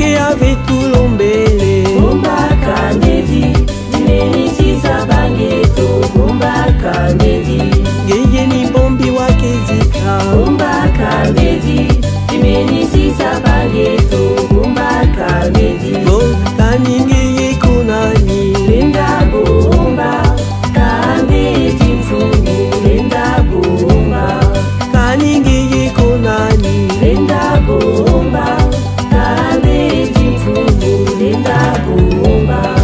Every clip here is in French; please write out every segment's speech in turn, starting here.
Kanenge ave tulombele Bomba Kandedi Dimeni Sabangeto Bomba Kandedi Geye ni bombi wakezika Bomba Kandedi Dimeni Sabangeto Bomba Kandedi Kanenge kunani Linda Bomba Kandedi Mfumu Linda Bomba Kanenge kunani Linda Bomba Kandedi Mfumu Linda Bomba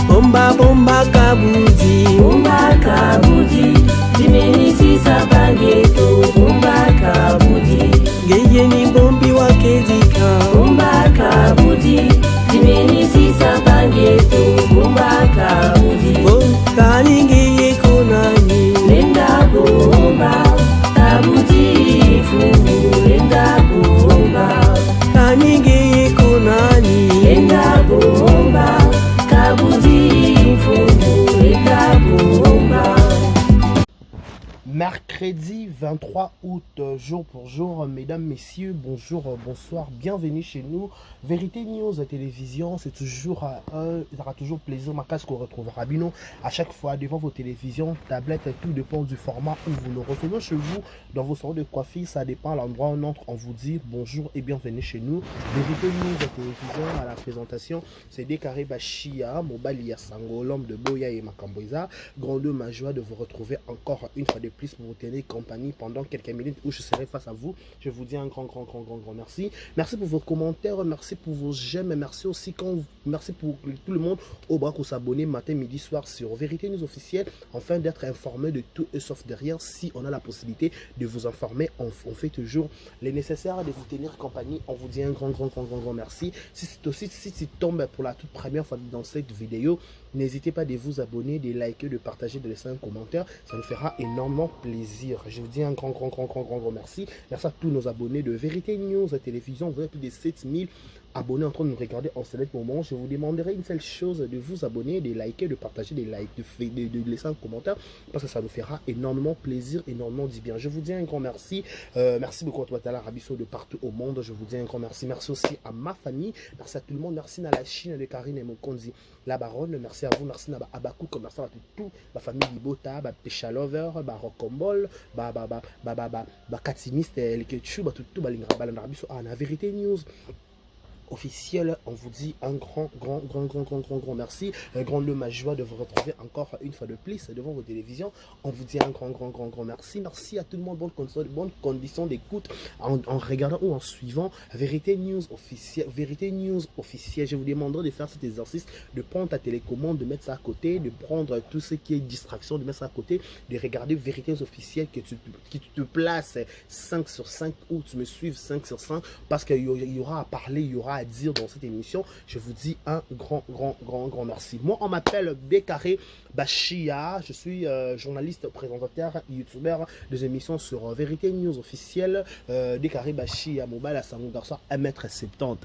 Bomba bomba kabudi Bomba Kabudi Dimeni Sabangeto Bomba Kabudi Geye ni bombi wakezika Bomba Kabudi Dimeni Sabangeto Bomba Kabudi Kanenge kunani Linda Bomba Kabudi Fumu Linda Bomba Kanenge kunani Linda Bomba Kabudi Fumu Linda Bomba. Mercredi 23 août, jour pour jour, mesdames, messieurs, bonjour, bonsoir, bienvenue chez nous. Vérité News Télévision, c'est toujours il aura toujours plaisir, ma casque qu'on retrouvera Bino à chaque fois devant vos télévisions, tablettes, tout dépend du format où vous le recevez chez vous, dans vos salons de coiffure, ça dépend à l'endroit où on entre, on vous dit bonjour et bienvenue chez nous. Vérité News Télévision, à la présentation, c'est Décaré Bachia, Mobalia Sango, l'homme de Boya et Makamboiza. Grande ma joie de vous retrouver encore une fois de plus pour vous tenir compagnie pendant quelques minutes où je serai face à vous. Je vous dis un grand merci. Merci pour vos commentaires, merci pour vos j'aime, merci aussi merci pour tout le monde au bras pour s'abonner matin, midi, soir sur Vérité News Officielle, afin d'être informé de tout et sauf derrière. Si on a la possibilité de vous informer, on fait toujours les nécessaires de vous tenir compagnie. On vous dit un grand merci. Si tu tombes pour la toute première fois dans cette vidéo, n'hésitez pas de vous abonner, de liker, de partager, de laisser un commentaire. Ça nous fera énormément plaisir. Je vous dis un grand merci. Merci à tous nos abonnés de Vérité News Télévision. Vous avez plus de 7000 abonnés en train de nous regarder en ce moment. Je vous demanderai une seule chose, de vous abonner, de liker, de partager, de laisser un commentaire, parce que ça nous fera énormément plaisir, énormément du bien. Je vous dis un grand merci. Merci beaucoup à la Rabisso de partout au monde. Je vous dis un grand merci. Merci aussi à ma famille. Merci à tout le monde. Merci à la Chine de Karine et Mokonzi, la baronne. Merci à vous. Merci à Abakou. Merci à tout la famille Libota, Pécha Lover, Rokombol, Katimiste, le Ketchou, tout la Rabisso à la Vérité News Officiel. On vous dit un grand merci. Grande ma joie de vous retrouver encore une fois de plus devant vos télévisions. On vous dit un grand merci. Merci à tout le monde. Bonne condition d'écoute en regardant ou en suivant Vérité News Officielle. Vérité News Officielle. Je vous demanderai de faire cet exercice, de prendre ta télécommande, de mettre ça à côté, de prendre tout ce qui est distraction, de mettre ça à côté, de regarder Vérité News Officielle, que tu te places 5 sur 5 ou tu me suives 5 sur 5, parce qu'il y aura à parler, il y aura à dire dans cette émission. Je vous dis un grand merci. Moi, on m'appelle Décaré Bachia. Je suis journaliste, présentateur, youtubeur des émissions sur Vérité News Officielle. Décaré Bachia, mobile à Sango Garçon, 1m70.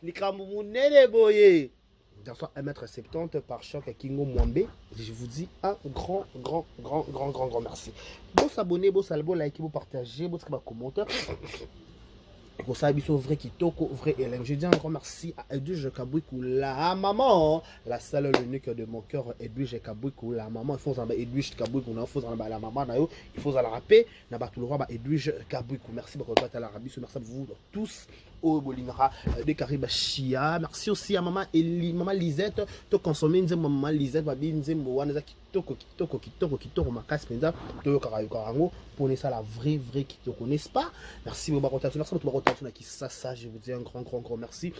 Les Kamoumounene boye. Garçon 1m70 par choc à Kingo Mwambe. Je vous dis un grand merci. Bon s'abonner, bon salbo, liker, bon partager, bon commenter. Pour ça, biso vrai kitoko, vrai Hélène. Je dis un grand merci à Edwige Kabouikou, la maman, la salle l'unique de mon cœur, Edwige Kabouikou, la maman. Il faut en Edwige Kabouikou, il faut en la maman, il faut en la rapper, n'a pas tout le roi, Edwige Kabouikou. Merci beaucoup à l'Arabie, merci à vous tous. Au Bolingara de Karibachia. Merci aussi à maman Lisette. To consommer maman Lisette, babi nzembo wana kitoko makas penza to karayo karango pour ça la vraie kitoko, n'est-ce pas? Merci beaucoup rotation. Merci beaucoup rotation qui ça je vous dis un grand merci.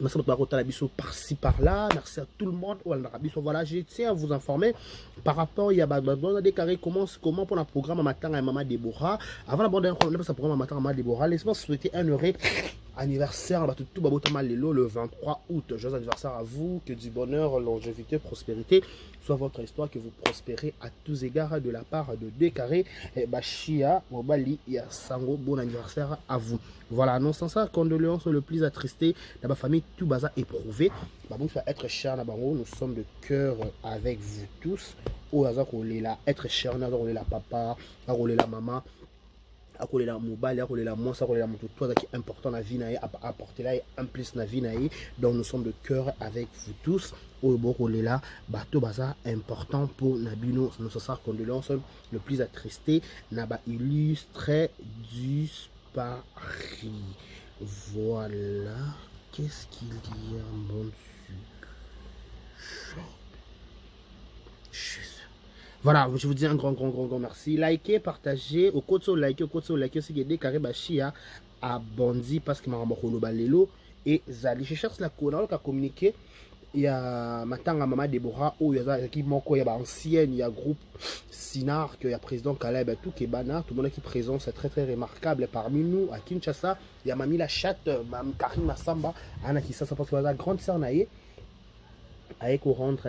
Merci beaucoup à la biso par-ci par-là. Merci à tout le monde. Voilà, je tiens à vous informer par rapport à déclaré comment pour le programme matin à Maman Déborah. Avant d'abord ce programme matin à Maman Déborah, laissez-moi souhaiter un heureux anniversaire le 23 août. Joyeux anniversaire à vous, que du bonheur, longévité, prospérité soit votre histoire, que vous prospérez à tous égards de la part de Décaré Bachia Mobali Sango. Bon anniversaire à vous. Voilà, non sans ça, condoléances le plus attristé dans ma famille, tout bazar éprouvé. Bon, ça être cher, nous sommes de cœur avec vous tous. Au hasard, on est là, être cher, on est là, papa, on est là, maman. akolela mobali akolela mwasi akolela moto to azaki important na vie na ye apporter là un plus na vie na ye. Donc nous sommes de cœur avec vous tous oyo bokolela bato baza important pour nabino. Nous sommes condoléances le plus attristé na ba illustre du Paris. Voilà, qu'est-ce qu'il y a mon Dieu. Voilà, je vous dis un grand merci. Likez, partagez, au côté likez, c'est que dès carré bachia a bondi parce que ma ramokolo balelo et zali. Je cherche la code, on a communiqué. Il y a Matanga Mama Deborah, où il y a qui manque, il y a ancienne, il y a groupe Sinar, il y a président Caleb, tout qui est banal, tout le monde qui est présent, c'est très remarquable parmi nous à Kinshasa. Il y a Mami la chatte, Mme Karine Massamba, Anna qui ça parce que la grande sœur naïe, avec au rentre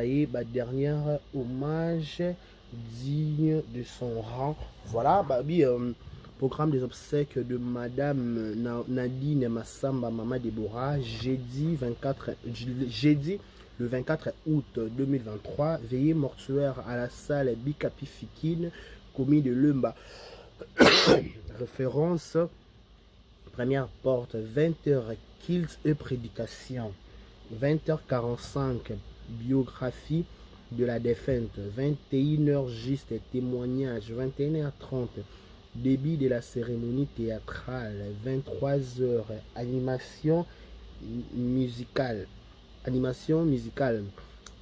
dernière hommage digne de son rang. Voilà, babi programme des obsèques de Madame Nadine Massamba Mama Deborah, jeudi le 24 août 2023, veillée mortuaire à la salle Bikapi Fikine, commune de Lumba. Référence, première porte, 20h, kills et prédication, 20h45, biographie de la défunte, 21h juste témoignage, 21h30, début de la cérémonie théâtrale, 23h, animation musicale,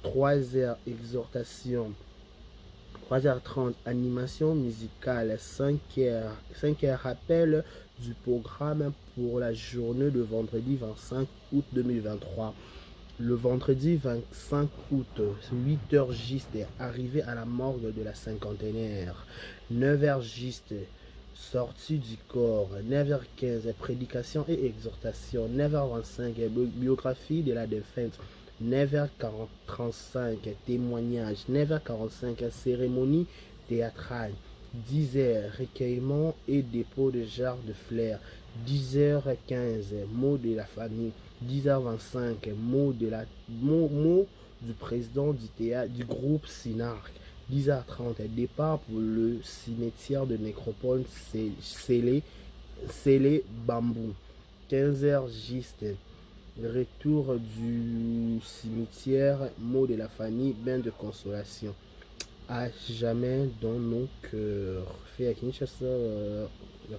3h, exhortation, 3h30, animation musicale, 5h, rappel du programme pour la journée de vendredi 25 août 2023. Le vendredi 25 août, 8h juste, arrivé à la morgue de la cinquantenaire. 9h juste, sortie du corps. 9h15, prédication et exhortation. 9h25, biographie de la défunte. 9h35, témoignage. 9h45, cérémonie théâtrale. 10h, recueillement et dépôt de jarres de fleurs. 10h15, mot de la famille. 10h25, mot du président du théâtre du groupe Sinark. 10h30, départ pour le cimetière de Nécropole scellé Bambou. 15h juste, retour du cimetière, mot de la famille, bain de consolation. À jamais dans nos cœurs. Fait à Kinshasa, le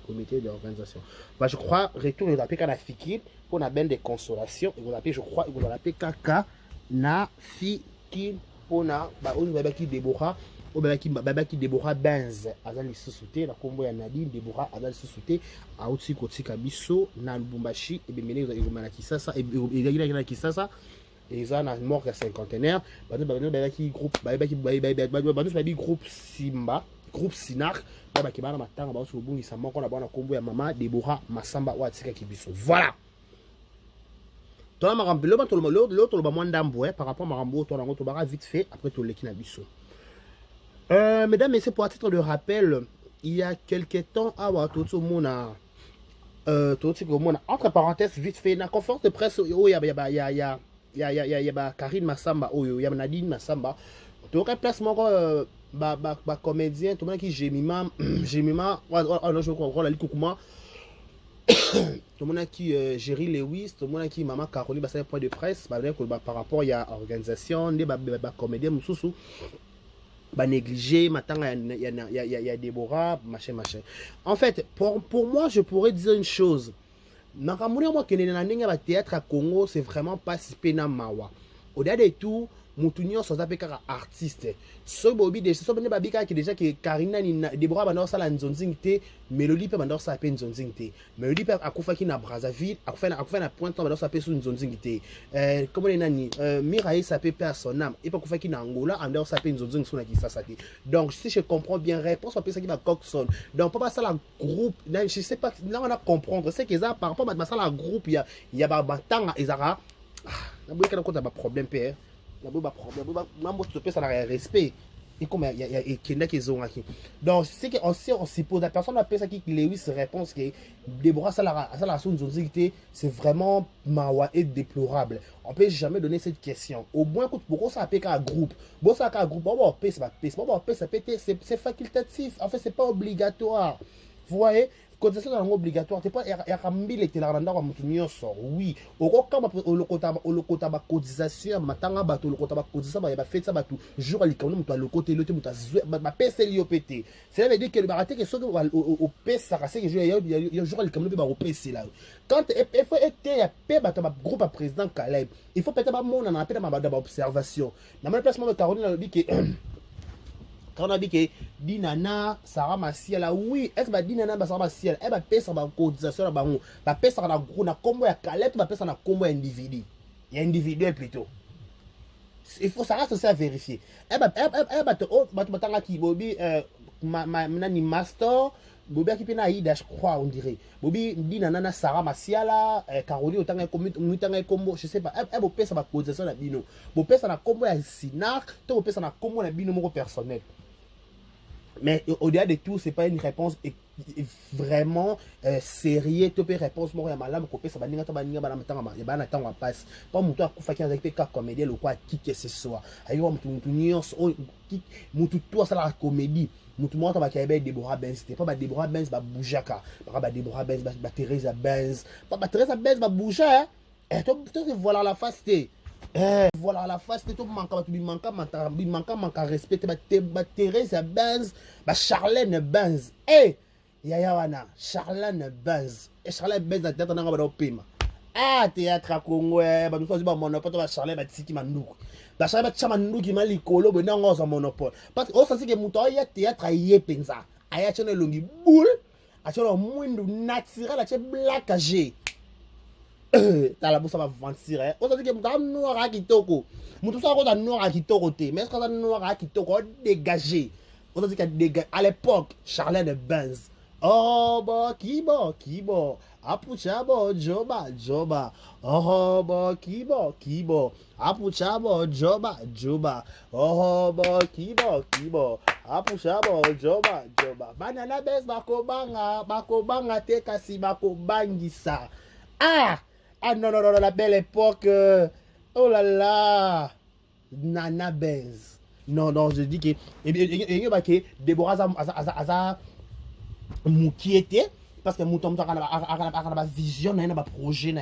comité d'organisation. Bah, je crois, retour, il va appeler Kana Fikid pour la bain de consolation. Il va appeler, je crois, il va appeler Kaka na Fikid pour la Babaki Deborah. Au Babaki Deborah Benz. Azali Sosouté, la combo ya Nadine Deborah Azali Sosouté. A Outsi Kotika Biso, na Lubumbashi, et bien, il y a Kisasa, et il y a Kisasa. Et ça, on a mort à cinquantenaire. Groupe Simba, groupe Sinar. Voilà. Par rapport à Marambo, vite fait après tout l'équipe Nabiso. Mesdames et messieurs, pour un titre de rappel, il y a quelques temps, entre parenthèses, vite fait, dans la conférence de presse, il y a Karine Massamba, il y a Nadine Massamba. Donc, un placement, comédien, tout le monde qui j'ai mis, non, je crois, la Likoukouma. Tout le monde qui Jerry Lewis, tout le monde qui Maman Caroline, c'est un point de presse, par rapport à l'organisation, des comédiens, Moussoussou. Négligé, maintenant il y a Déborah, machin. En fait, pour moi, je pourrais dire une chose. Dans le théâtre à Congo, c'est vraiment pas si pena mawa. Au-delà de tout, Moutounion sont appelés artistes. Ce bobi déjà, ce bobi babika qui déjà que Karina ni Deborah bandor ça la nzonzingte, Mélodie peut bandor ça peine nzonzingte. Mélodie peut akufa qui na Brazzaville, akufa na Pointe bandor ça peine sous nzonzingte. Comment les nani Miraï ça peut perdre son âme. Et pas akufa qui na Angola, bandor ça peine nzonzing sous na Kisasa. Donc si je comprends bien réponse, on peut ça qui va coxon. Donc pas ça la groupe, je sais pas là on a comprendre, c'est que ça par rapport à ça la groupe il y a batanga ezara. Na boye kana kota ba problème père. La boba problème, ça n'a rien respect. Et comme il y a qui ont acquis. Donc, c'est qu'on suppose, la personne appelle ça qui Lewis réponse que Déborah, ça la zone, c'est vraiment mawa et déplorable. On peut jamais donner cette question. Au moins, pourquoi ça appelle qu'un groupe? Bon, ça un groupe, c'est facultatif. En fait, c'est pas obligatoire. vous voyez cotisation est obligatoire c'est pas yakambile telaranda kwa mutu nyonso oui okokamba olokota ba cotisation matanga bato olokota ba cotisation ba fetsa bato jour alikauna mutu alokote lote mutu ba pesa liyo pété cela veut dire que le baraté que soki au pesa c'est que jour alikauna ba opesa là quand il faut être ya pe bato ba groupe à président Caleb il faut peut-être ba mona na pe ba observation na même place moi Caroline a dit que quand on a dit que Dinana Sarah Masiala oui est-ce que Dinana Sarah Masiala elle va payer sa cotisation là bango va payer ça na gros na combo ya Caleb va payer ça na combo individu il y a individuel plutôt il faut ça reste aussi à vérifier elle va te qui Bobby ni master Bobby qui pena Ida je crois on dirait Bobby Dinana Sarah Masiala Caroline autant un combo je sais pas elle va payer sa cotisation na bino va payer ça na combo ya Sinar to va payer ça na combo na bino mon personnel. Mais au-delà de tout, c'est pas une réponse vraiment sérieuse. Tu peux réponse moi malade copier ça baninga to baninga bana matanga ya bana tanga passe. Pas mutu akufaki avec pe ka comédie le quoi qui que ce soit. Ayo mutu nyonso mutu to ça la comédie. Mutu mo to ba kaebe Deborah Benz, c'était pas ba Deborah Benz ba boujaka. Ba Deborah Benz ba Teresa Benz. Pas Teresa Benz ba bouja hein. Et toi voilà la face té. Voilà la face de tout manque respecter ba Teresa Benz ba Charlène Benz yaya wana Charlène Benz et Charlène Benz la tête nanga ba opima théâtre à Congo ba mikozi ba monopole ba Charlène ba tiki manduku ba Charlène ba chama nduki mali kolo be nanga za monopole parce que on sait que muto ya théâtre aye penza aya chone longi boule a chone mwindu naturel a che black ag t'as la bourse va mentir hein on dit que mutu noir à kitoko mutu ça ko noir à kitoko te mais est-ce que ça noir à kitoko dégagé on dit que dégagé à l'époque Charlène Benz oh bah kibo apucha bo joba oh bah kibo apucha bo joba oh bah kibo apucha bo joba banana Benz bakobanga te kasi bakobangisa ah non, la belle époque. Oh là là. Nana Benz. Non, je dis que. Et Deborah Aza Moukiete. Parce que Mouton a vision, a un projet.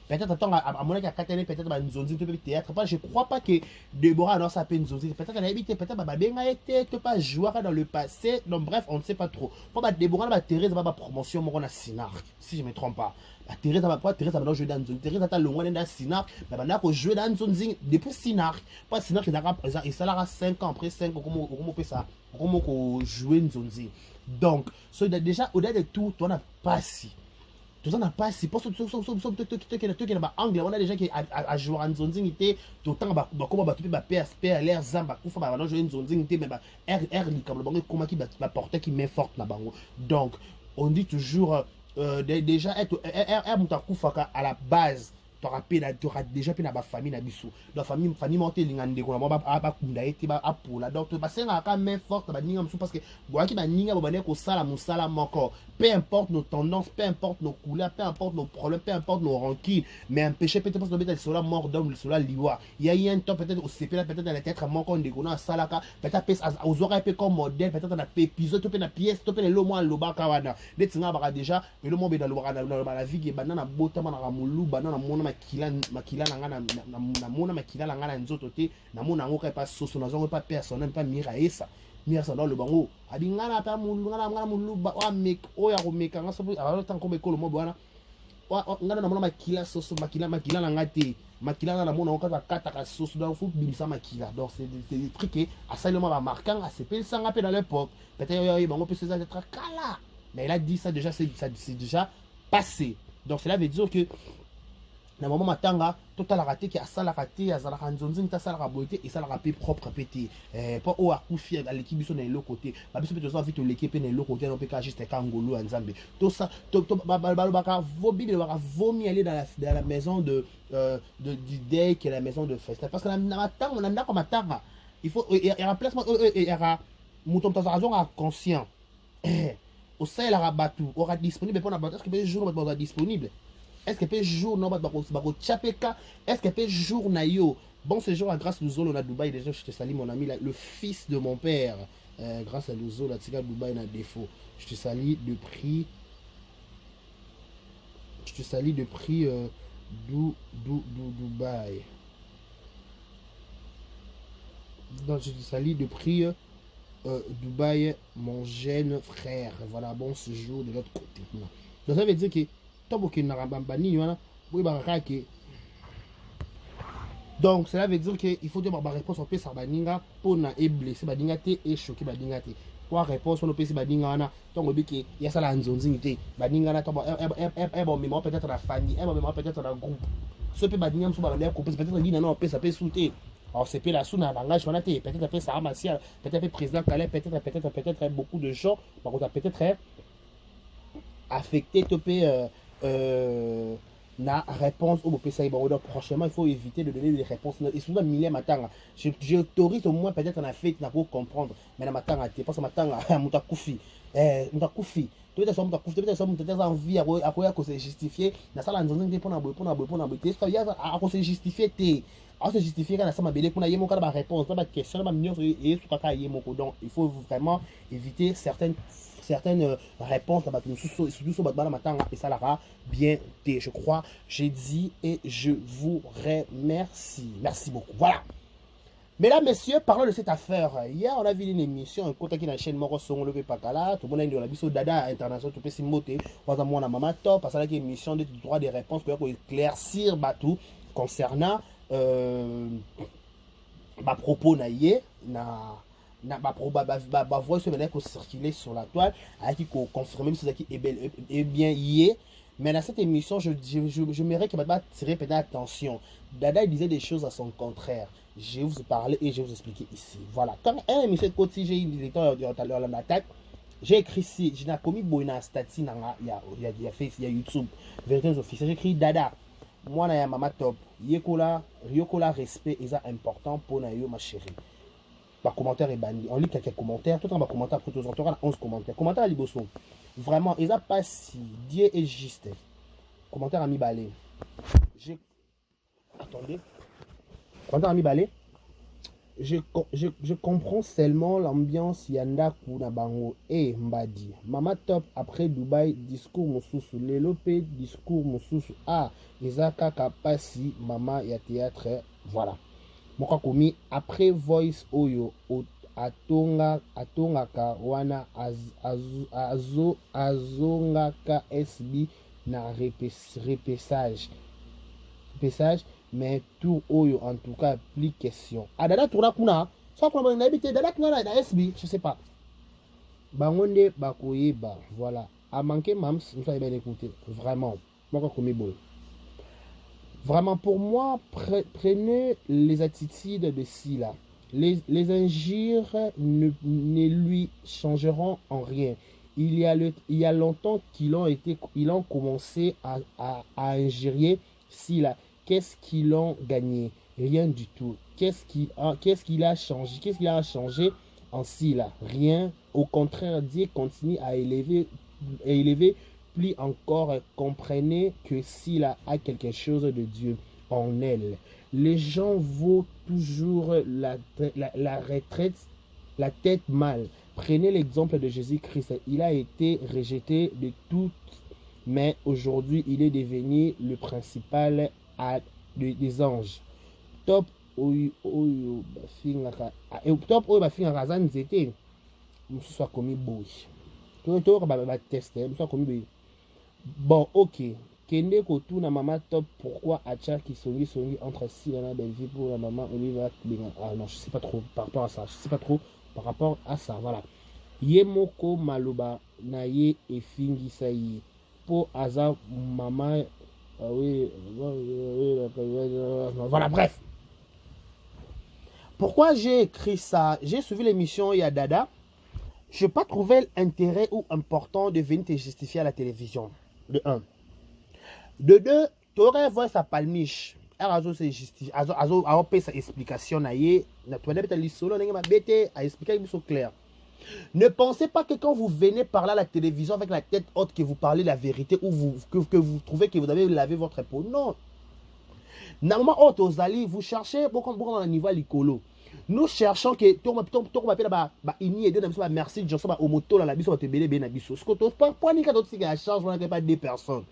Peut-être à mon avis, peut-être à Nzonzi, théâtre. Je ne crois pas que Deborah a sa peine Nzonzi. Peut-être qu'elle a habité, peut-être qu'elle a été pas joueur dans le passé. Donc, bref, on ne sait pas trop. Pour Deborah, Thérèse va promotion, on a Sinar, si je ne me trompe pas. Thérèse va jouer dans Nzonzi. Thérèse a le loin dans Sinar. Mais on a joué dans Nzonzi depuis Sinar. Pas Sinar qui a 5 ans, après 5 ans, comment on peut ça? Comment on jouer Nzonzi. Donc, déjà, au-delà de tout, on n'a pas si. Tout ça n'a pas si. Parce que tout anglais, on a des gens qui a joué en Nzonzi, tout le temps, comment tu peux PSP, l'air Zamba, ou faire jouer en Nzonzi, mais R, comme comment qui va porter qui met forte là-bas. Donc, on dit toujours, déjà, être R, à la base. Tu auras déjà pu na famille na biso la famille monter lingande ko ba kunda ete ba apola donc ba senga ka main forte ba ninga parce que boaki ba ninga ba bane ko sala musala moko peu importe nos tendances peu importe nos couleurs peu importe nos problèmes peu importe nos rancunes mais empêcher peut-être parce que peut-être cela mort d'homme cela liwa il y a un temps peut-être au CP peut-être dans la tête moko ndeko na salaka peut-être aux oreilles peu comme modèle peut-être na épisode to pe na pièce to pe le mo lobaka wana detinga ba déjà mais le mo be dans la vie ke banana botama na mulu banana makila na mona makila na ngana nzoto te na mona ngo ka pas soso na zongo pas personnel pas miraesa mirasa dans le bango abingana pa mulu ngana mulu ba wa mek o ya ko meka ngaso a tant ko mekolo mo bwana ngana na mona makila soso makila na ngate makila na mona ngo ka kata ka soso dans foot bimisa makila donc c'est des trucs que à ça le moment marquant à CP ça rappelle dans l'époque peut-être yo bango peut se être kala mais il a dit ça déjà c'est déjà passé donc cela veut dire que na moment matanga total raté qui a ça la raté à la Nzonzi ta ça la boité et ça la rapé propre pété pas au akufi à l'équipe biso na l'autre côté ba biso peut vite l'équipe na l'autre côté on peut pas juste kangolo à Nzambe tout ça baka vomi aller dans la maison du day qui est la maison de fête parce que na matanga on a comme matanga il faut il y a remplacement il y a mouton ta raison conscient au sein la rabatu aura disponible pour na est-ce que les jours va disponible. Est-ce qu'elle peut jour non bako chapeka est-ce qu'elle peut jour na yo bon ce jour à grâce nous on a Dubaï déjà je te salue mon ami le fils de mon père grâce à l'Ozo, la Tika Dubaï n'a défaut. Je te salue de prix. Je te salue de prix Dubaï. Donc, je te salue de prix Dubaï, mon jeune frère. Voilà, bon séjour de l'autre côté. Donc, ça veut dire que donc, cela veut dire qu'il faut dire que la réponse au pays Baninga pour et blessé Baninga et choqué Baninga. Pour réponse au pays Baninga, donc il y a ça la nzonzingité. Baninga, peut-être la famille, peut-être la groupe. Ce pays Baninga, peut-être qu'il y a un peu ça peut sauter. Alors, c'est la sous langage, peut-être après ça Martial, peut-être président Calais, peut-être beaucoup de gens, par contre, peut-être affecté la réponse au PSA. Donc, prochainement, il faut éviter de donner des réponses. Et souvent, milliers matin, j'autorise au moins peut-être en fait pour comprendre. Mais la matin, tu penses matin à Moutakufi. Moutakufi. Peut-être que envie à quoi se justifier. La salle en zone pour se justifier. À se justifier quand ça m'a belé pour y mon réponse, pas de question, pas et donc il faut vraiment éviter certaines réponses dans surtout sur votre matin et ça l'ara bien je crois j'ai dit et je vous remercie. Merci beaucoup. Voilà. Mesdames, messieurs, parlons de cette affaire. Hier, on a vu une émission, un contact dans la chaîne Moro Son Levé Pakala. Tout le monde a dit on a vu Dada International, tout le monde a dit on a maman top, parce que c'est une émission de droit des réponses pour éclaircir tout concernant ma propos naïe ma voix se venait circuler sur la toile avec qui confirmer ce qui est bien hier. Mais dans cette émission, je mérite que ma tirer peut-être attention. Dada il disait des choses à son contraire. Je vais vous parler et je vais vous expliquer ici. Voilà. Quand un émission de côté, j'ai une directeur de l'attaque. J'ai écrit ici, j'ai commis Boina Stati, il y a YouTube, vérité officielle. J'ai écrit Dada. Moi, je suis maman top. Yokola respect est important pour nous, ma chérie. Par commentaire est banni. On lit quelques commentaires. Tout en bas commentaire, pour tous on aura 11 commentaires. Commentaire à Liboso. Vraiment, ils n'ont pas si Dieu est juste. Commentaire à mi balé. Attendez. Commentaire à mi balé. Je comprends seulement l'ambiance Yanda Kuna Bango et Mbadi. Mama top après Dubaï, discours Moussousou. Lélopé, discours Moussousou. Ah, Isaka Kapasi, Mama ya théâtre. Voilà. Moka komi après Voice Oyo Atonga Ka wana Azonga SB na repessage. Mais tout Oyo en tout cas plus question. Adada tourna kuna. Ça qu'on a habité Dada kuna na SB, je sais pas. Bangonde bakoyeba, voilà. A manqué Mams, nous allons bien écouter. Vraiment. Moka komi boy. Vraiment, pour moi, prenez les attitudes de Sila. Les injures ne lui changeront en rien. Il y a longtemps qu'ils ont commencé à injurier Sila. Qu'est-ce qu'ils ont gagné? Rien du tout. Qu'est-ce qu'il a changé en Sila? Rien. Au contraire, Dieu continue à élever plus encore. Comprenez que s'il a quelque chose de Dieu en elle, les gens vaut toujours la retraite, la tête mal. Prenez l'exemple de Jésus-Christ. Il a été rejeté de toutes, mais aujourd'hui il est devenu le principal des anges. Top oyo bafinga kazan zete soit commis boy. Tout ba tester soit commis. Bon, ok. Kende Kotuna Mama Top, pourquoi Acha qui songi entre Silana Belgique pour la maman Oliva. Ah non, je sais pas trop par rapport à ça. Voilà. Yemoko Maloba Naye et Fingi Sayi. Pour Aza Mama. Oui. Voilà, bref. Pourquoi j'ai écrit ça? J'ai suivi l'émission Yadada. Je n'ai pas trouvé l'intérêt ou important de venir te justifier à la télévision. De 1. De 2, tu aurais vu sa palmiche. Azo se justifie. Azo fait sa explication. Tu as expliqué clair. Ne pensez pas que quand vous venez parler à la télévision avec la tête haute, que vous parlez la vérité ou que vous trouvez que vous avez lavé votre peau. Non. Normalement, vous cherchez beaucoup dans le niveau licolo. Nous cherchons que tout m'appelle ini et deux merci Johnson au moto la biso te belé ben biso. Ce que toi pas ni quand tu charge on n'a pas deux personnes.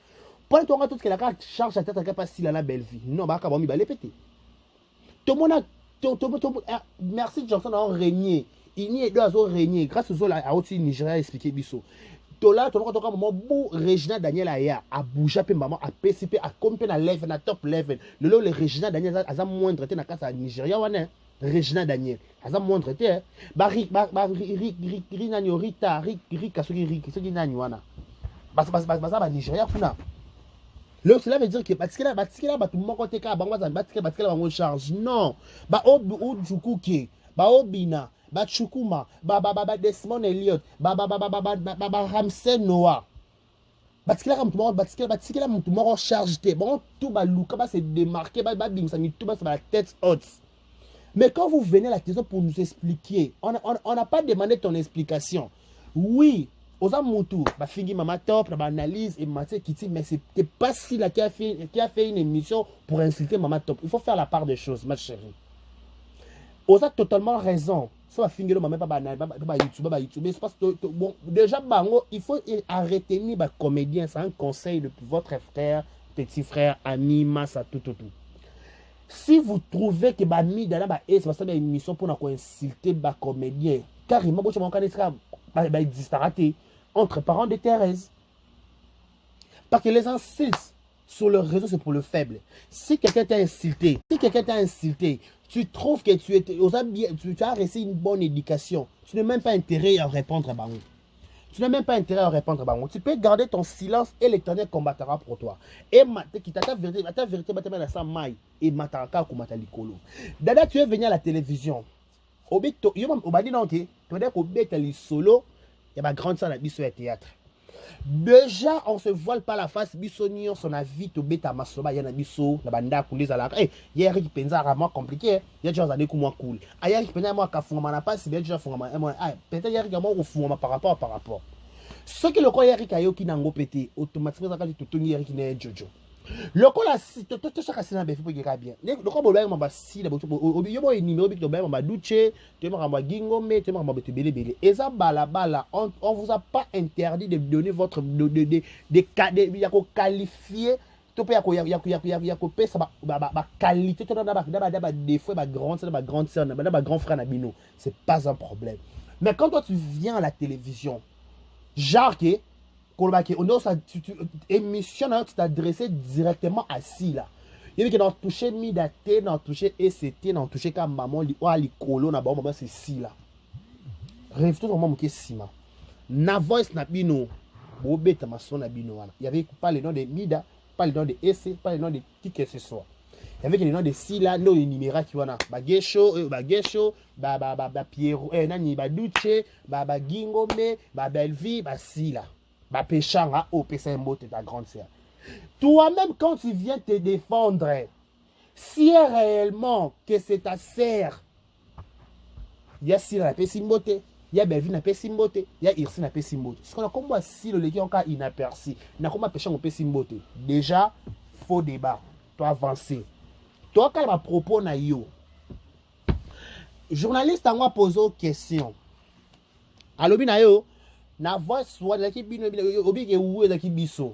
Pas toi tout que la carte charge à tête pas si la belle vie. Non ba ka bon mi ba les péter. Tout monde merci Johnson a régné. Ini et deux a régné grâce aux la aussi Nigeria expliquer biso. Tola to ko moment bu Regina Daniel aya a bouger pe maman a PCP a compter na level na top level. Le Regina Daniel a moindre te na kasa Nigeria wana. Regina Daniel aza montre te ba ri nani Rita ri kasoki nani wana ba Nigeria kuna le cela veut dire que batikela batu moko te ka bango za batikela bango charge non ba ojuku ke ba obina ba chukuma ba Desmond Elliot ba Ramsey Noah batikela mutu moko charge te bon tout ba luka ba se démarquer ba bimsa mi tout ba la tête haute. Mais quand vous venez à la question pour nous expliquer, on n'a pas demandé ton explication. Oui, aux amoutous, bah fingi mama top, bah analyse et maté kitty, mais c'est pas si là qui a fait une émission pour insulter mama top. Il faut faire la part des choses, ma chérie. Aux a totalement raison. Soit fingi le maman pas YouTube, c'est parce que bon déjà bango, il faut arrêter ni bah comédien, c'est un conseil de votre frère, petit frère, ami, massa tout. Si vous trouvez que Bami Dana c'est une émission pour insulter les comédiens, carrément, vous avez disparité entre parents de Thérèse. Parce que les insultes sur le réseau, c'est pour le faible. Si quelqu'un t'a insulté, tu trouves que tu as reçu une bonne éducation, tu n'as même pas intérêt à répondre à Bami. Tu peux garder ton silence et l'Éternel combattra pour toi. Et ta vérité, et mataka kumata likolo. Dada, tu es venu à la télévision. Obito, dit non, tu es obéta li solo, il y a grande salle à biso et théâtre. Déjà, on se voile pas la face, bisonion, son avis, tu bêta masoba, yana biso, la banda coulée à la. Eh, hier, qui pensa vraiment compliqué, il y a déjà un coup moins cool. Ailleurs, qui pensa moi, qu'à fond, ma pas, c'est bien déjà fond, peut-être hier, qui au fond, par rapport. Ce que le quoi hier, qui a eu qui n'a pas pété, automatiquement, ça tu tournes hier, qui n'est Jojo. Le quoi là, si tu chaque scène bien, faut que bien. Le quoi bolay m'a si la botu, obi yo numéro bi to ba m'a douche, tu m'a gingo mais tu m'a botu belé. Et ça bala, on vous a pas interdit de donner votre de yako qualifier, to pe yako pe ça ba qualité, to ba défaut ba grande sœur, ba grand frère na bino, c'est pas un problème. Mais quand toi tu viens à la télévision, genre que émission tu t'adressais directement à si là. Il y a qui dans touché midate, dans touché ECT, dans touché comme maman li ou ali kolo na ba maman c'est si là. Rêve tout moment que si ma. Na voice na bino, bo beta mason na bino wana. Il y avait pas le nom de Mida, pas le nom de EC, pas le nom de qui que ce soit. Il y avait le nom de si là, no numéro qui wana. Ba Gesho, ba Pierrot, nani ba Duche, ba Gingome, ba Belvi, ba si là. Bah péchant au PCMO ta grande sœur. Toi-même quand tu viens te défendre, si réellement que c'est ta sœur, il y a si la pessimboté, il y a Belvin la pessimboté, il y a Irsi la pessimboté. Ce qu'on a comme si le légué encore inaperçu, n'a comme péchant au pessimboté. Déjà faux débat, toi avancer. Toi quand ma propos na yo. Journaliste a posé une question. Allo binayo. Na voix soit de bino obi ke ou de biso.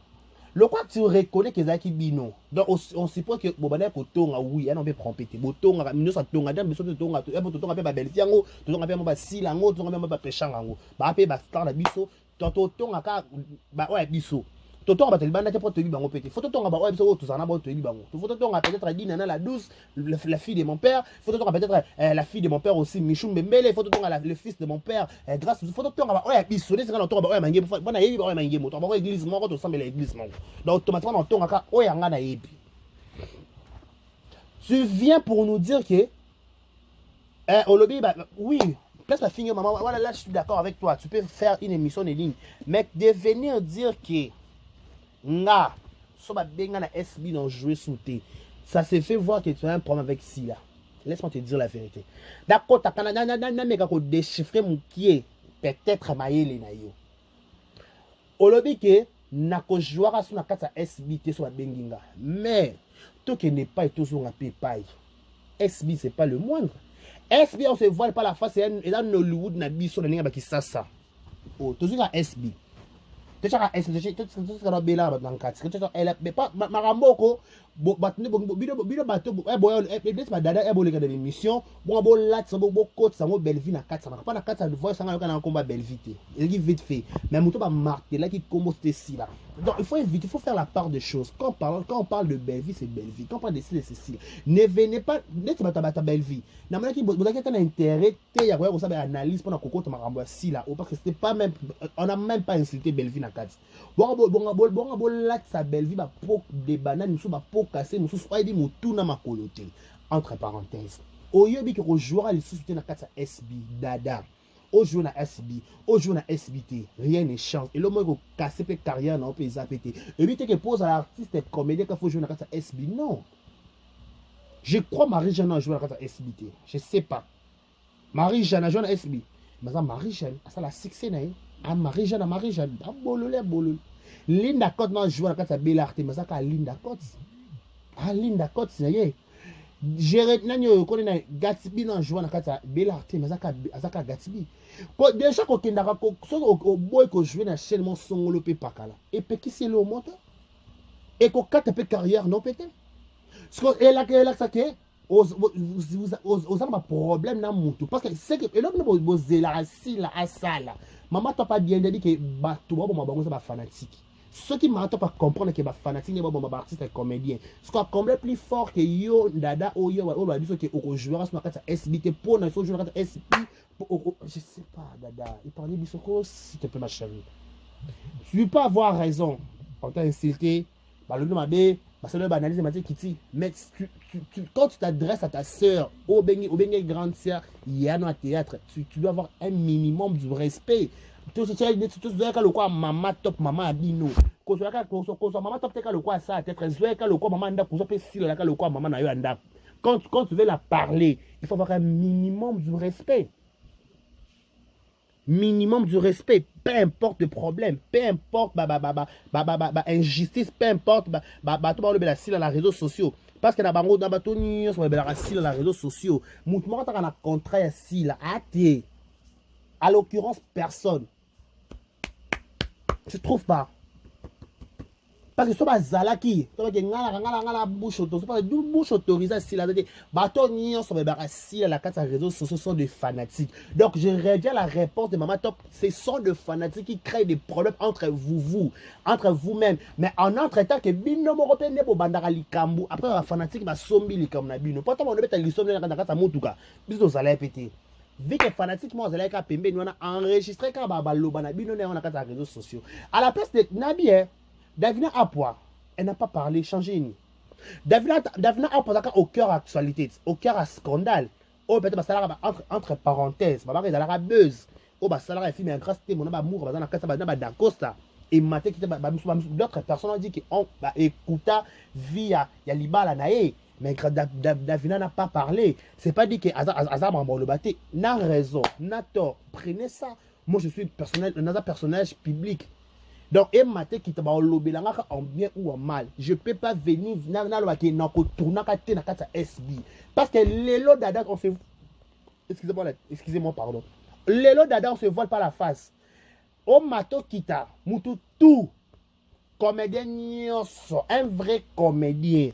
Le quoi tu reconnais que zaki bino. Donc on suppose que bobana ko tonga oui, on peut prendre pété. Botonga mino sa tonga dans biso tonga to tonga pe ba belle fiango, tonga pe ba silango, tonga pe ba pechango. Ba pe ba star na biso, tonga ka ba ouais biso. Tonga ba telibanda te pour te bibango pété. Faut tonga ba ouais biso to sana ba to bibango. Faut tonga peut-être Dina la douce, la fille de mon père. Faut tonga peut-être la fille de mon père aussi Michou Mbembele. Faut tonga le fils de mon père grâce faut tonga ba ouais biso. C'est quand tonga ba ouais mangé. Bona yebi ba ouais mangé. Tonga ba église moko to semble l'église moko. Donc automatiquement tonga ka ouais anga na yebi. Tu viens pour nous dire que Olobi bah oui. Place la fille maman. Voilà là je suis d'accord avec toi. Tu peux faire une émission en ligne, mais de venir dire que nga so ba benga na SB non jouer sous thé, ça se fait voir que tu as un problème avec si là. Laisse-moi te dire la vérité. D'accord, ta kana na meka ko déchiffrer mon qui peut-être maïle na yo. Olobi que na ko jouera sur na kata SB te so ba benginga. Mais tout que n'est pas toujours un pépay. SB c'est pas le moindre. SB on se voile pas la face et là Hollywood na biso na ninga ba kisasa oh to zuka SB te chaka SB te chaka bela ba nankati te chaka ela be pas maramboko batne bido bato boyo des ba dada e boleka de mission bo lat so bo côte ça mo Belleville na 4 ça pas na 4 ça voix ça na combat Belleville il dit vite fait mais moto ba marqué là qui commence ici là donc il faut éviter, il faut faire la part des choses quand on parle de Belleville c'est Belleville quand on parle de Cécile ne venez pas net bata Belleville na mona ki bozaki un intérêt te ya ko ça ba analyse pour na kokota marambo si là parce que c'était pas même on a même pas insulté Belleville na 4 bon lat sa Belleville ba pok de banane sous ba casser nous soit dit mutu na makolote entre parenthèses oyebi que joueur les soutien na 4 SB dada au jour na SB au jour na SBT rien ne change et l'homme ko casser pe carrière na pe zapété et puis que pose à l'artiste et comédien qu'il faut jouer na 4 SB non je crois Marie-Jeanne a joué na 4 SBT je sais pas Marie-Jeanne a joué na SB mais ça Marie-Jeanne ça la succès na a Marie-Jeanne a bololé Linda Cote na joué na 4 Bellarte mais ça ka Linda Cote ah Linda Cote c'est Jérémy nanyo ko na Gatsby na jouer na kata Bellarte mais azaka Gatsby ko déjà ko kendaka ko so o boy ko jouer na chaîne mon songolo pe pakala et pe qui c'est le montant et ko kata pe carrière non pété ce que et là ça que os a problème na mutu parce que c'est que et l'homme bo zela si la asala maman t'as pas bien dit que ba tout bon bango ça ba fanatique. Ceux qui m'entendent pas comprendre que les fanatiques sont des artistes et comédiens. Ce qui est complètement plus fort que yo dada ou yo ou dit que au joueur sur la SBT pour na so joueur SB je sais pas dada il parlait bisoko s'il te plaît ma chérie. Tu peux pas avoir raison. On t'a insulté, bah le nom abe, bah c'est le analyse m'a dit Kitty, mais quand tu t'adresses à ta sœur au bengi grande sœur, il y a un théâtre, tu dois avoir un minimum de respect. Tu dois le quoi maman top maman abino ko maman top te ka le quoi ça peut-être zoé ka le quoi maman nda ko so pe si le quoi maman na yo anda quand tu veux la parler il faut avoir un minimum de respect peu importe le problème peu importe injustice peu importe tout le la si la réseaux sociaux parce que na bango na bato ni so la si la réseaux sociaux mouvement ta na contrat si la até à l'occurrence personne je trouve pas parce que so bazala ki to ba ngala bouche auto pas du bouche autorisée si la tête bato ni so ba si la carte réseaux sociaux sont des fanatiques donc je reviens à la réponse de maman top ce sont des fanatiques qui créent des problèmes entre entre vous-même mais en entre-temps que bino mo repene bo bandara likambu après la fanatique ba sombi likambu na bino pourtant on beta lisombi na kata motuka biso zala péter vu que fanatiquement vous allez qu'à pembe nous on a enregistré quand babaloba na bino on a quatre réseaux sociaux à la place de Nabi Davina Apwa elle n'a pas parlé changé ni Davina Apwa au cœur actualité au cœur à scandale oh peut-être ça entre parenthèses baba ils la buzz oh bah ça la film un grâce mon amour bazana kasa ba dacosta et maté qui d'autres personnes ont dit que on ba écouta via ya libala nae. Mais Davina n'a pas parlé. C'est pas dit que Azam en le batté. N'a raison, n'a tort. Prenez ça. Moi, je suis personnage public. Donc, et maté qui t'a lobé en bien ou en mal. Je peux pas venir parce que les lots d'Adam, on se. Excusez-moi, pardon. Les lots d'Adam, on se voile pas la face. Au mato kita, mutu tout. Comédien, un vrai comédien.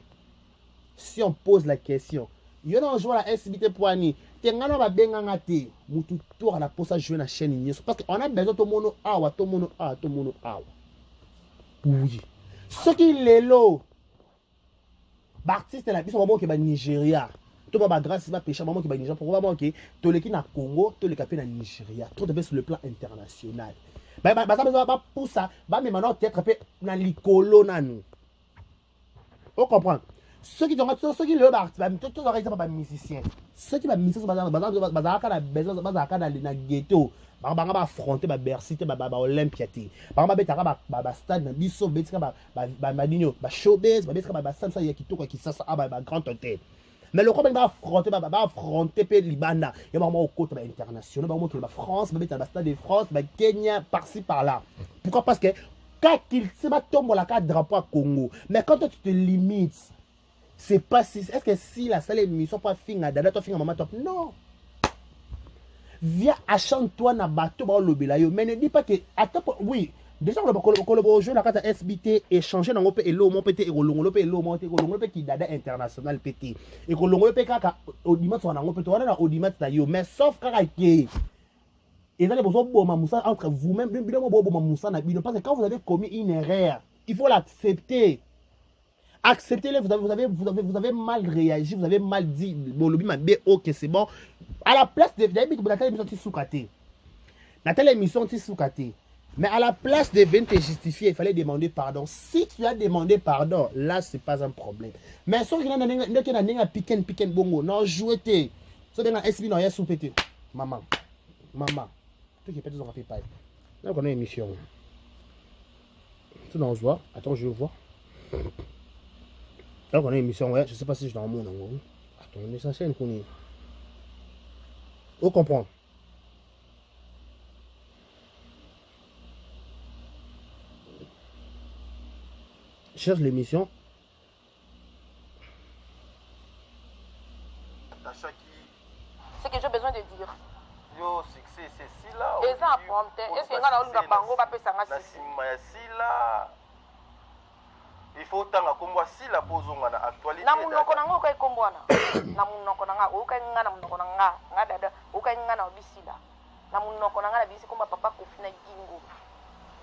Si on pose la question, il y a un joueur à SBT Poani, tu as un benga te, mutu tour à la pose à jouer la chaîne parce qu'on a besoin de mono awa, to mono awa. Oui. Ce qui est là, l'artiste la bise vraiment qui va Nigeria. Tout va grâce va pêcher vraiment qui va Nigeria pour vraiment que tous les qui na Congo, tous les qui na Nigeria, tout de sur le plan international. Ça va pour ça, va mais maintenant peut-être na likolo na nous. On comprend. Ceux qui le tout oreilles pas musicien ceux qui va musicien bazaka na ghetto ba affronter ba Bercy ba Olympia te ba betaka ba stade na biso betika ba madinyo ba showbiz ba betika ba sansa ya kitoko ki sasa ba grand hôtel mais le combat va affronter pe libanda ya ba au côté international ba montre ba France ba betaka ba stade de France ba Kenya par-ci par-là pourquoi parce que quand il se va tomber la carte drapeau à Congo mais quand tu te limites c'est pas si est-ce que si la salle émission pas fin à dada toi fin à maman top non viens achante-toi na bateau ba lobela yo mais ne dis pas que attends oui déjà on va jouer la carte SBT échanger dans pe elo mo pété ekolongolo pe elo mo te ekolongolo pe ki dada international pété ekolongolo pe kaka audimat so na ngo pété wana na audimat ta yo mais sauf kaka ke et allez besoin boma musa entre vous-même bien mo boma musa na bino parce que quand vous avez commis une erreur il faut l'accepter. Acceptez-le, vous avez mal réagi, vous avez mal dit, bon, le bim ok, c'est bon. À la place de Nathalie émission sous-caté. Nathalie émission sous-caté. Mais à la place de venir te justifier, il fallait demander pardon. Si tu as demandé pardon, là, c'est pas un problème. Mais si tu as piqué bongo, non, jouez. Si tu as SB, non, il y a sous-pété. Maman, tu qui peut-être fait pas. Là, on a une émission. Tout dans le voit. Attends, je vais voir. Là, on a une émission, ouais, je sais pas si je suis dans mon nom. Attendez, ça c'est une connerie. Vous comprenez? Cherche l'émission. Ce que j'ai besoin de dire. Yo, succès, c'est si là. Et ça, prompte. Est-ce que tu as un bango va passer à si là. Il faut tant à si la pose on a actualité. Na munoko na ngo kai kombwana. Na munoko na nga o kai nga na munoko na nga dada o kai nga na bisila. Na munoko na nga na bisi komba papa kofina gingo.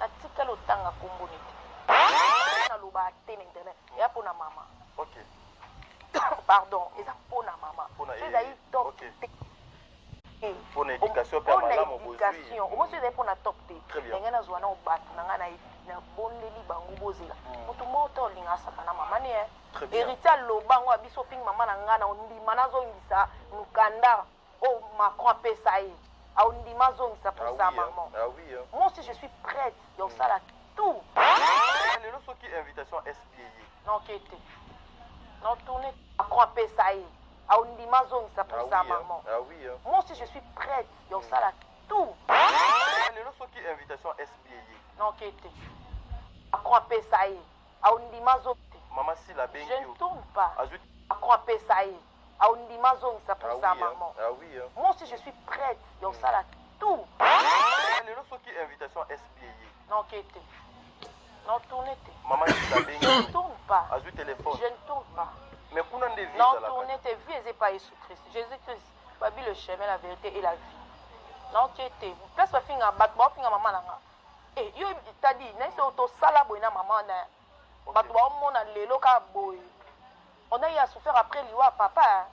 Na tika lo tanga komboni. Na luba te na internet. Ya pona mama. OK. Pardon, eza pona mama. C'est ayi top. Pour l'éducation permanente mon besoin. Au moins c'est pour na top te. Très bien. Nga na zwa na obatu na nga na bondeli bango bozela. Mutu moto linga saka na mama ne. Héritier lobango abiso fing mama na nga na ndima na zongisa mukanda o Macron apesa ye. A ndima zongisa pour sa maman. Ah oui. Moi aussi je suis prête. Yo sala tout. Les autres qui invitation SPA. Non kete. Non tourner Macron apesa ye. A ndima zongisa pour sa maman. Ah oui. Moi aussi je suis prête. Yo sala tout. Les autres qui invitation SPA. Non kete. Macron apesa ye. A ndima zongisa. Maman si la bengi. Je ne tourne pas. Azut. Macron apesa ye. A ndima zongisa pour sa maman. Ah oui. Moi aussi je suis prête. Yo sala tout. Les autres qui invitation SPA. Non kete. Non tourner te. Maman si la bengi. Je ne tourne pas. Azut téléphone. Je ne tourne pas. Mais pour n'en dévier Non tourner tes vies et pas Jésus-Christ. Jésus-Christ, Babi le chemin, la vérité et la vie. Non kete. Place pas finga bat, ba finga maman nanga. Eh yo t'as dit, n'est-ce auto sala boy na maman na. Bat ba mona lelo ka boy. On a eu à souffrir après liwa papa.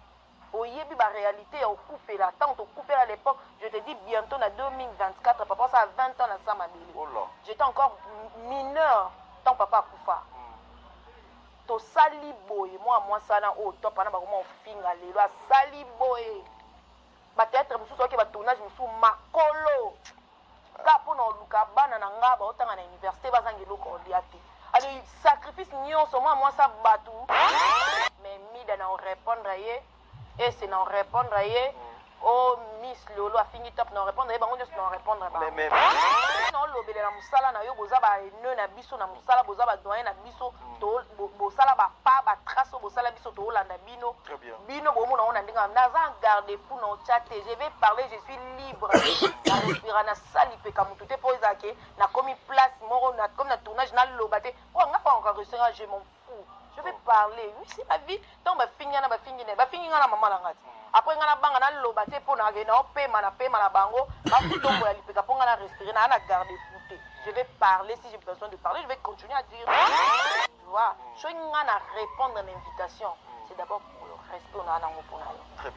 Oyebi ba réalité au coufé la tant au coufé à l'époque, je te dis bientôt en 2024 papa ça a 20 ans na ça mabili. Oh là. J'étais encore mineur tant papa kufa. To sali boy moi sana o to pana ba comment finga lelo a sali boy. Ba théâtre musu so ke ba tournage musu makolo. Ka pona luka bana na ngaba otanga na université bazangelo ko liate. Allez sacrifice nyonso moi ça batu. Mais mida na répondre yé et c'est non répondre yé. Oh Miss Lolo a fini top non répondre bango juste non répondre ba. Mais non lobele na musala na yo boza ba ene na biso na musala boza ba doyen na biso to bosala ba pa ba trace bosala biso to landa bino. Très bien. Bino bomo na ona ndinga na za garder fou na chat je vais parler je suis libre. Na respira na sali pe ka mutu te poza ke na komi place moro na comme na tournage na lobate. Oh nga pas encore recevoir je m'en fous. Je vais parler. Oui, c'est ma vie. Donc ba finga na maman na ngati. Après ngana banga na lobate po na ge na pe mana bango ba futongo ya lipeka po ngana respirer na garder fouté. Je vais parler si j'ai besoin de parler, je vais continuer à dire. Tu vois, je ngana répondre à l'invitation. C'est d'abord pour le respect on a nango pour na.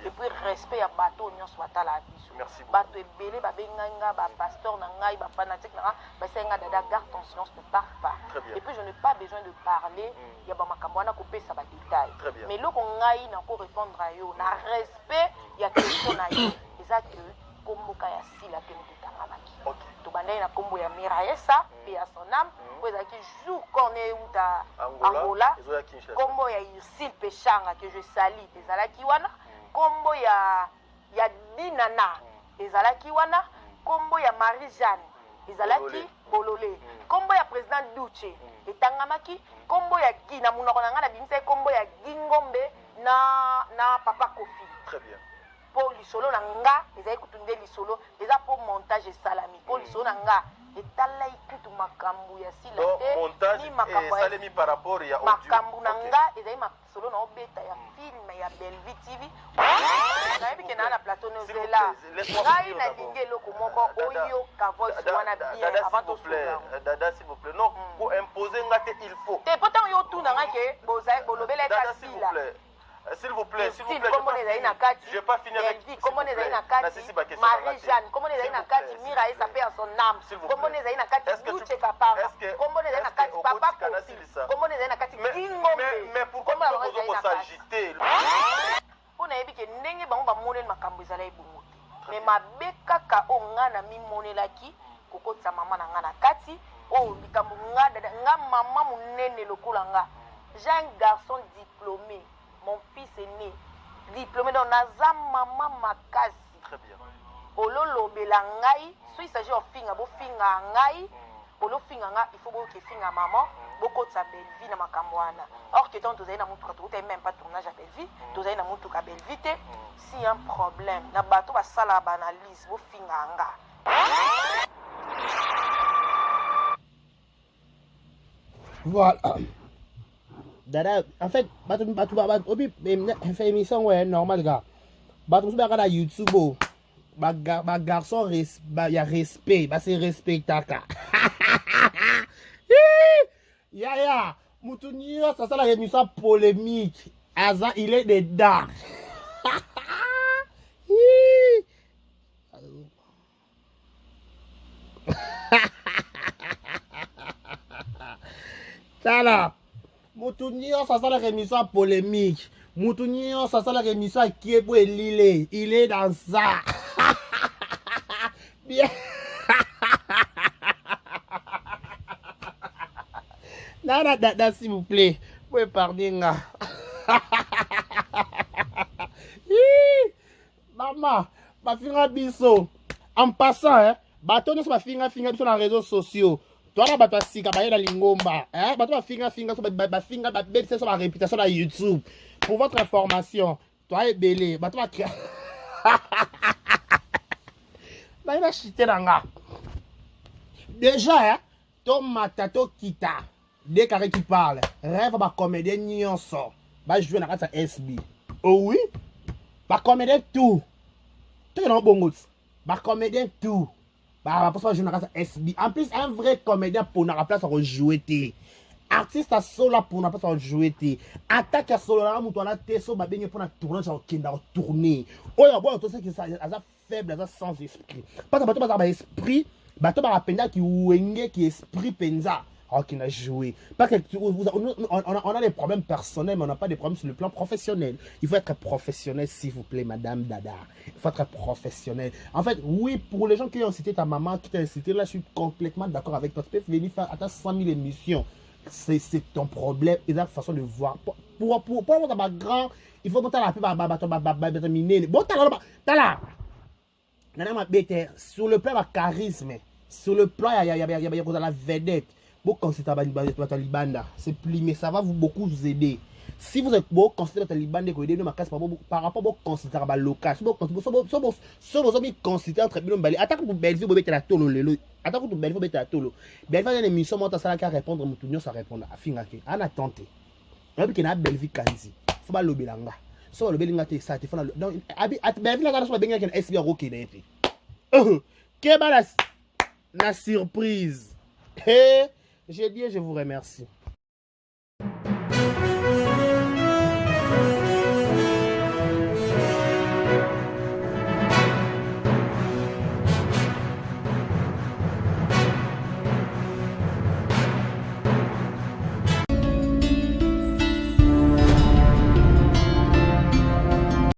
Et puis respect ya bateau nyon swata la biso. Merci. Bateau ebele ba benga ba pasteur na ngai ba fanatique na ba senga dada garde ton silence ne parle pas. Et puis je n'ai pas besoin de parler. Il y a makambo wana kopesa ba détail. Mais loko ngai na ko répondre à yo na respect ya question na yo. Exact komboka ya sila pe mutanga baki. OK. To bandai na kombo ya Miraesa pe ya sonam ko ezaki jour corné uta Angola. Kombo ya Yusil Pechanga que je salue ezalaki wana. Kombo ya Dinana ezalaki wana. Kombo ya Marie Jeanne ezalaki Bololé. Kombo ya président Duche etangamaki. Kombo ya Gina munoko na nga na bimisa kombo ya Gingombe na papa Kofi. Très bien. po lisolo na nga ezali kutu nde lisolo eza po montage esalami po lisolo na nga etalai kutu makambo ya sila te montage esalemi par rapport ya audio makambo na nga ezali masolo na obeta ya film ya Bellevue TV nayebi ke naa na plateau nozela ngai nalingi eloko moko oyoka voice wana bien avant tosola dada s'il vous plaît non ko imposer nga te il faut te pourtant yo tuna nga ke bolobela eta sila s'il vous plaît, comment les aïna kati, je vais pas finir avec comment les aïna kati, Marie-Jeanne, comment les aïna kati, Mira et sa paix en son âme, comment les aïna kati, Luche Kapara, comment les aïna kati, Papa Kofi, comment les aïna kati, mais pourquoi vous s'agiter? On a dit que n'engue ba mba mone makambo ezala ebungu te, mais mabeka ka o ngana mi mone laki, kokotsa mama na ngana kati, o likambo nga mama munene lokola nga, j'ai un garçon diplômé. Mon fils est né, diplômé dans Naza Maman Makasi. Très bien. Ololo Belangai, soit il s'agit de finga, bo finga ngai, olo finga nga, il faut que finga maman, beaucoup de sa belle vie na makamwana. Or que tant tozaï na mutu katou, t'as même pas tournage à belle vie, tozaï na mutu ka belle vie te, s'il y a un problème, na bateau va sala banalise, bo finga nga. Voilà. Dada, en fait, obi fait émission ouais normal gars. Batou so ba YouTube ba garçon y a respect, ba c'est respectaka. Ya, mutunio ça la émission polémique. Aza il est dedans. Tala. Moutounio, ça sent la rémission polémique. Moutounio, ça sent la rémission qui est pour l'île. Il est dans ça. Bien. Non, s'il vous plaît. Vous pouvez parler, là. Maman, ma fille a biso. En passant, hein, bateau ma fille a biso dans les réseaux sociaux. Toi là bato asika ba yela lingomba hein bato ba finga so ba finga ba belle sur la réputation sur YouTube pour votre information toi est belé bato ba na ina chité nanga déjà hein ton matato kita dès carré qui parle rêve ba comédien nyonso ba jouer na kata SB oh oui ba comédien tout non bongo ba comédien tout. Bah, pour ça, je n'ai pas SB. En plus, un vrai comédien pour n'a pas jouer. Artiste à solo pour n'a pas jouer. Attaque à solo là, on a été so babé pour na tournage au Kenda tourner. Oh ya bon, tout ça qui ça faible, ça sans esprit. Pas que bateau ba esprit, bateau ba penda qui wenge qui esprit penza. Oh qui n'a joué. Pas que on a des problèmes personnels, mais on n'a pas des problèmes sur le plan professionnel. Il faut être professionnel, s'il vous plaît, Madame Dada. Il faut être professionnel. En fait, oui, pour les gens qui ont cité ta maman, qui t'a cité, là, je suis complètement d'accord avec toi. Tu peux venir faire attends 100 000 émissions. C'est ton problème et la façon de voir. Pour avoir un grand, il faut monter la paix, terminer. Bon, t'as là. Sur le plan de charisme, sur le plan, il y a la vedette. C'est plus, mais ça va beaucoup vous aider. Si vous êtes beau, considérez que Taliban par rapport au considérable à local. Si vous considérez entre Bellevue, attaque pour Bellevue, vous mettez la tolo. Attaque pour Bellevue, vous mettez la tolo. Bellevue, il y a une émission, monte à ça, qui répondre, Moutounio, ça répond à Fingake. En attente. Il y a Bellevue Kanzi. Il faut pas le belanga. So le belinga te ça te fait donc Bellevue, là, sur Benga, qui est SB Rocky. Quelle la surprise. J'ai dit, je vous remercie.